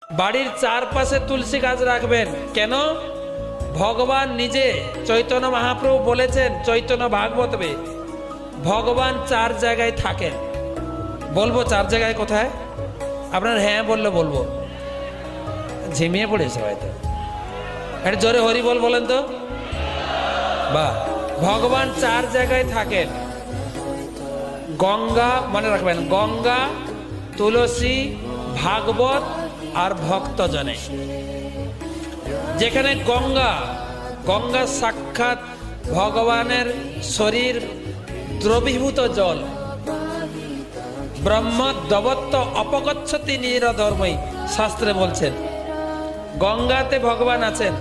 বাড়ির চারপাশে তুলসী গাছ রাখবেন। কেন? ভগবান নিজে চৈতন্য মহাপ্রভু বলেছেন চৈতন্য ভাগবতে, ভগবান 4 জায়গায় থাকেন। বলবো 4 জায়গায় কোথায়? আপনার হ্যাঁ বললে বলবো, ঝিমিয়ে পড়েছে হয়তো। একটা জোরে হরি বল বলেন তো। বা ভগবান 4 জায়গায় থাকেন। গঙ্গা, মনে রাখবেন, গঙ্গা, তুলসী, ভাগবত আর ভক্তজনে। যেখানে গঙ্গা, গঙ্গা সাক্ষাৎ ভগবানের শরীর দ্রবীভূত জল। ব্রহ্ম দবত্ত অপগচ্ছতি নিরধর্মই শাস্ত্রে বলছেন। গঙ্গাতে ভগবান আছেন।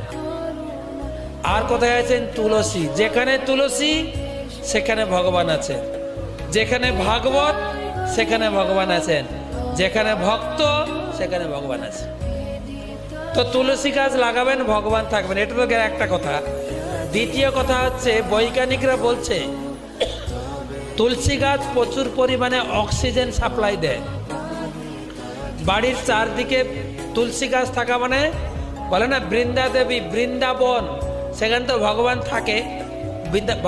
আর কোথায় আছেন? তুলসী। যেখানে তুলসী সেখানে ভগবান আছেন। যেখানে ভাগবত সেখানে ভগবান আছেন। যেখানে ভক্ত সেখানে ভগবান আছে। তো তুলসী গাছ লাগাবেন, ভগবান থাকবেন। এটা তো একটা কথা। দ্বিতীয় কথা হচ্ছে, বৈজ্ঞানিকরা বলছে তুলসী গাছ প্রচুর পরিমাণে অক্সিজেন সাপ্লাই দেয়। বাড়ির চারদিকে তুলসী গাছ থাকা মানে, বলে না বৃন্দা দেবী, বৃন্দাবন, সেখানে তো ভগবান থাকে।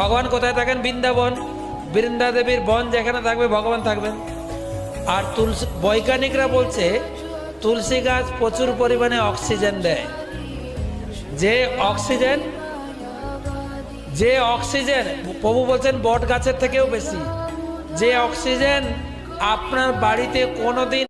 ভগবান কোথায় থাকেন? বৃন্দাবন। বৃন্দা দেবীর বন যেখানে থাকবে ভগবান থাকবেন। আর তুলসী, বৈজ্ঞানিকরা বলছে তুলসী গাছ প্রচুর পরিমাণে অক্সিজেন দেয়। যে অক্সিজেন প্রভু বলছেন বট গাছের থেকেও বেশি। যে অক্সিজেন আপনার বাড়িতে কোনোদিন